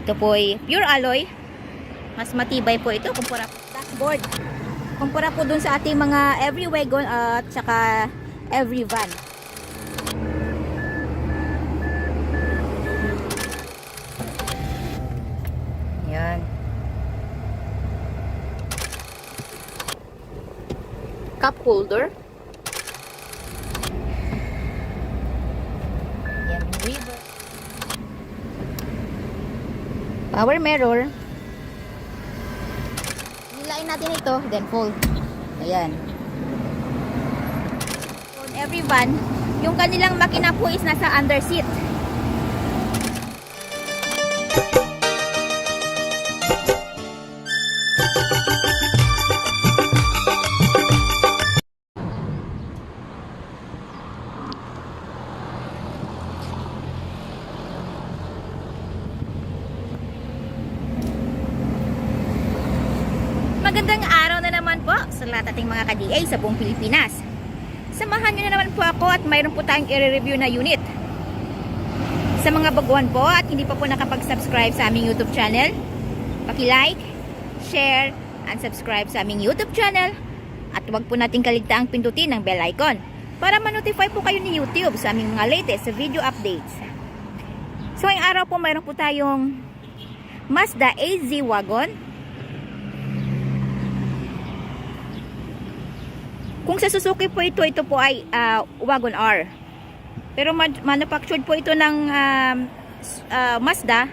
Ito po ay pure alloy. Mas matibay po ito kumpara po dashboard. Kumpara po dun sa ating mga every wagon at saka every van. Yan. Cup holder. Yan, river. Power mirror. Nilain natin ito, then fold. Ayan. On every van, yung kanilang makina po is nasa under seat. Magandang araw na naman po sa lahat ating mga ka-DA sa buong Pilipinas. Samahan nyo na naman po ako at mayroon po tayong i-review na unit. Sa mga baguhan po at hindi pa po nakapag-subscribe sa aming YouTube channel, paki-like, share, and subscribe sa aming YouTube channel. At huwag po nating kaligtaang pindutin ang bell icon para ma-notify po kayo ni YouTube sa aming mga latest video updates. So ngayong araw po mayroon po tayong Mazda AZ Wagon. Kung sa Suzuki po ito po ay Wagon R. Pero manufactured po ito ng Mazda.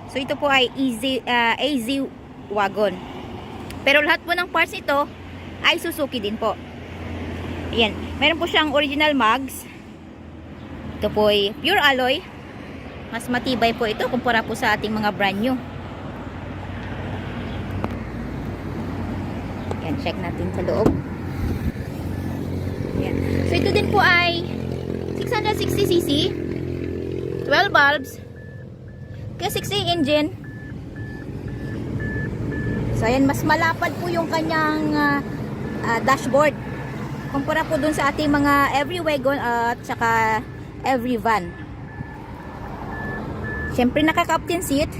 So ito po ay AZ Wagon. Pero lahat po ng parts nito ay Suzuki din po. Ayan. Meron po siyang original mags. Ito po ay pure alloy. Mas matibay po ito kumpara po sa ating mga brand new. Ayan, check natin sa loob. Ayan. So ito din po ay 660cc, 12 bulbs, K60 engine. So ayan, mas malapad po yung kanyang dashboard kumpara po dun sa ating mga every wagon at saka every van. Siyempre naka-captain seat,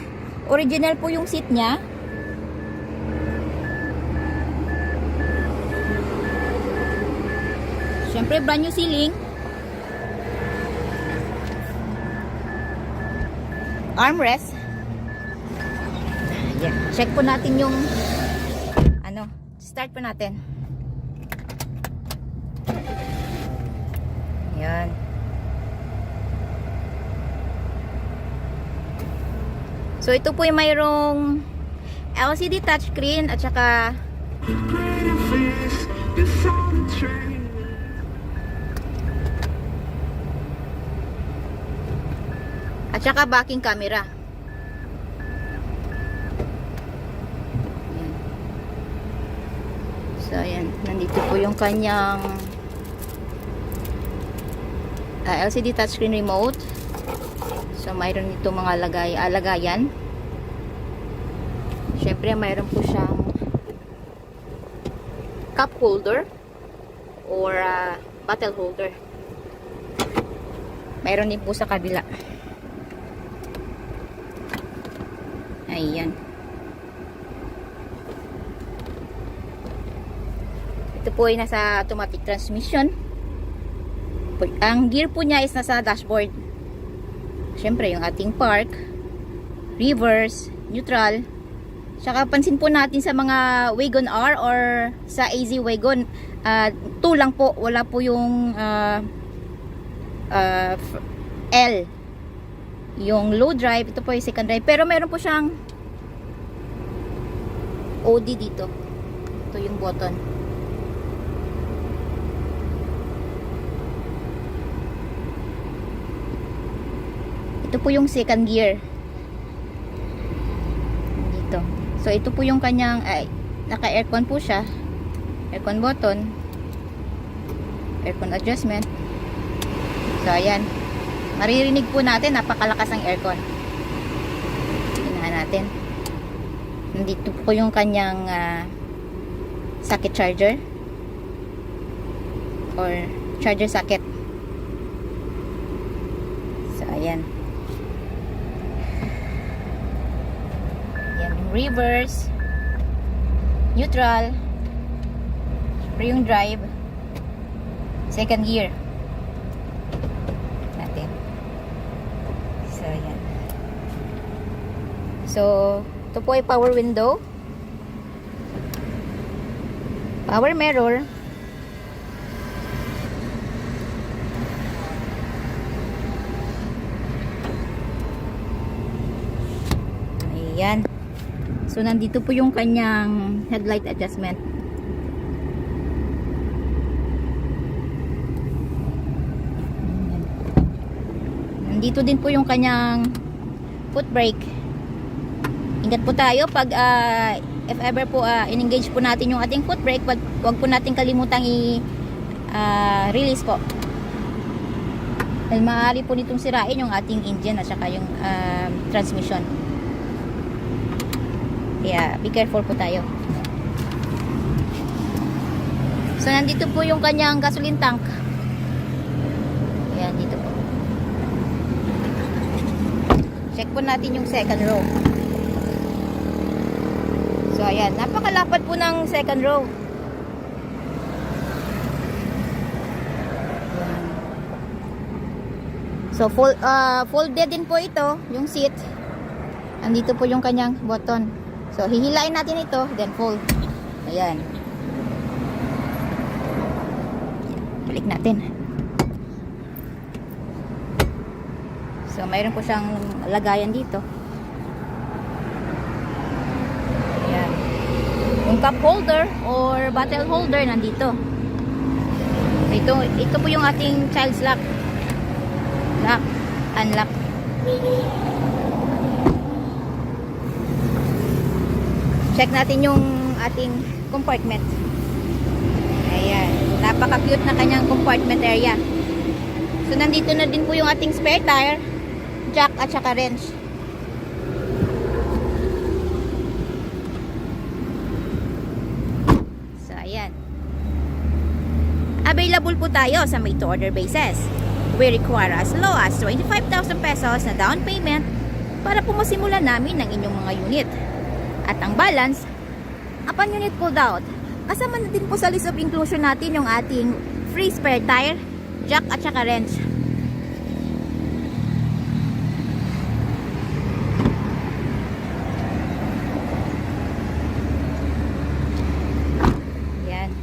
original po yung seat niya. Siyempre, brand new ceiling. Armrest. Ayan. Check po natin yung start po natin. Ayan. So, ito po yung mayroong LCD touchscreen at saka backing camera. Ayan. So ayan, nandito po yung kanyang LCD touchscreen remote. So mayroon dito mga lagayan. Syempre mayroon po siyang cup holder or bottle holder. Mayroon din po sa kabila. Ayan. Ito po ay nasa automatic transmission. Ang gear po niya is nasa dashboard. Siyempre yung ating park, reverse, neutral. Saka pansin po natin sa mga Wagon R or sa AZ Wagon, 2 lang po. Wala po yung L. Yung low drive, ito po yung second drive. Pero meron po siyang OD dito. Ito yung button. Ito po yung second gear. Dito. So, ito po yung kanyang, naka-aircon po siya. Aircon button. Aircon adjustment. So, ayan. Maririnig po natin, napakalakas ng aircon. Tingnan natin. Nandito po yung kanyang socket charger or charger socket. So, ayan. reverse, neutral, syempre yung drive, second gear natin. So yan. So ito po ay power window, power mirror, ayan. So nandito po yung kanyang headlight adjustment. Nandito din po yung kanyang foot brake. Ingat po tayo pag if ever po in-engage po natin yung ating foot brake, wag po natin kalimutang i-release po. Dahil maaari po nitong sirain yung ating engine at saka yung transmission. Kaya be careful po tayo. So nandito po yung kanyang gasoline tank. Ayan, dito po. Check po natin yung second row. So ayan, napakalapad po ng second row. Ayan. So folded din po ito, yung seat. Andito po yung kanyang button. So hihilain natin ito, then fold. Ayan. Balik natin. So mayroon po siyang lagayan dito. Ayan. Yung cup holder or bottle holder nandito. Ito po yung ating child's lock. Lock, unlock. Check natin yung ating compartment. Ayan. Napaka-cute na kanyang compartment area. So, nandito na din po yung ating spare tire, jack at saka wrench. So, ayan. Available po tayo sa made-to-order basis. We require as low as 25,000 pesos na down payment para po masimulan namin ang inyong mga unit. At ang balance, upon unit pulled out, kasama na din po sa list of inclusion natin yung ating free spare tire, jack at saka wrench. Yan.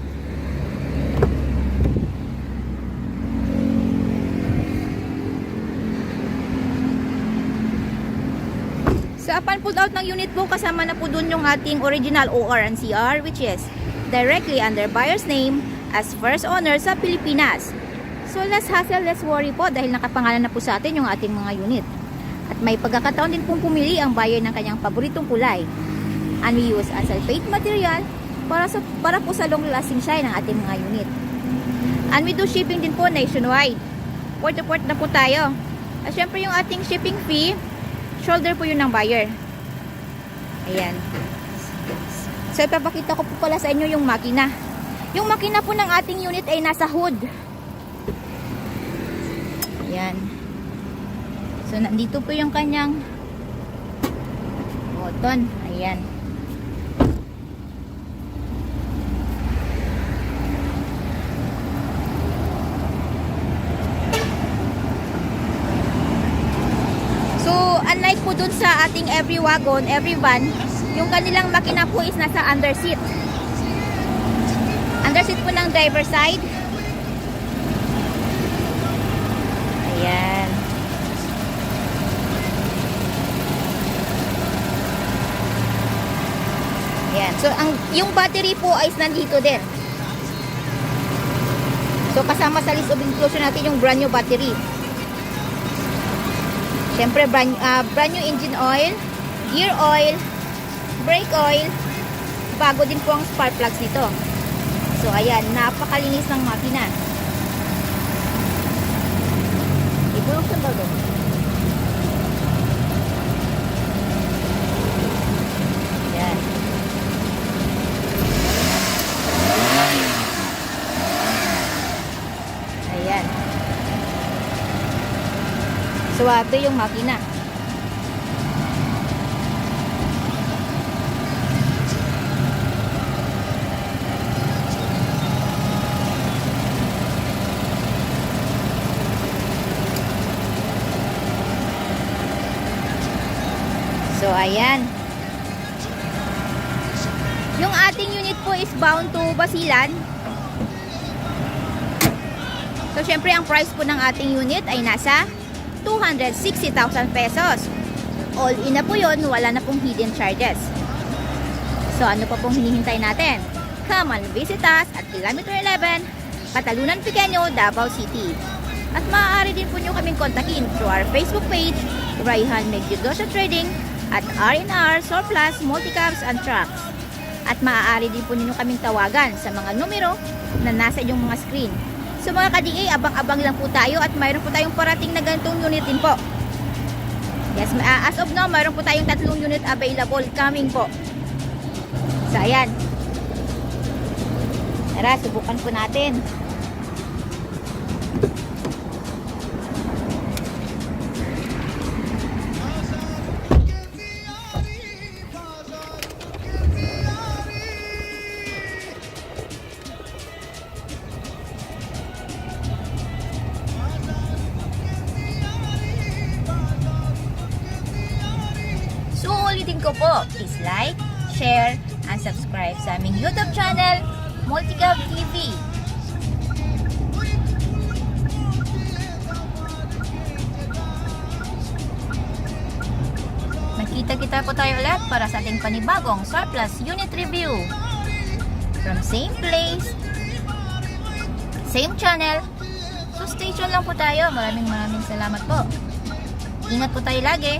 So upon pulled out ng unit po, kasama na po dun yung ating original OR and CR, which is directly under buyer's name as first owner sa Pilipinas. So less hassle, less worry po dahil nakapangalan na po sa atin yung ating mga unit. At may pagkakataon din pong pumili ang buyer ng kanyang paboritong kulay. And we use a sulfate material para po sa long lasting shine ng ating mga unit. And we do shipping din po nationwide. Port to port na po tayo. At syempre yung ating shipping fee, shoulder po yun ng buyer. Ayan. So ipapakita ko po pala sa inyo yung makina. Yung makina po ng ating unit ay nasa hood. Ayan. So nandito po yung kanyang button. Ayan. Unlike po dun sa ating every wagon, every van, yung kanilang makina po is nasa underseat. Underseat po ng driver side. Ayan. Ayan. So, yung battery po is nandito din. So, kasama sa list of inclusion natin yung brand new battery. Siyempre, brand new engine oil, gear oil, brake oil, bago din po ang spark plugs nito. So, ayan, napakalinis ng makina. Ibulok sa bago. Ayan. Ayan. So, ito yung makina. So, ayan. Yung ating unit po is bound to Basilan. So, syempre, ang price po ng ating unit ay nasa 260,000 pesos. All in na po yun, wala na pong hidden charges. So, ano pa pong hinihintay natin? Come and visit us at Kilometer 11, Patalunan Pequeño, Davao City. At maaari din po nyo kaming kontakin through our Facebook page, Raihan Megnegosyo Trading, at R&R Surplus Multicabs and Trucks. At maaari din po ninyo kaming tawagan sa mga numero na nasa inyong mga screen. So mga ka-DA, abang-abang lang po tayo at mayroon po tayong parating na ganitong unit din po. Yes, as of now, mayroon po tayong 3 unit available coming po. So ayan. Tara, subukan po natin. So, ulitin ko po, please like, share, and subscribe sa aming YouTube channel, Multicab TV. Magkita-kita po tayo ulit para sa ating panibagong surplus unit review. From same place, same channel. So, stay tuned lang po tayo. Maraming salamat po. Ingat po tayo lagi.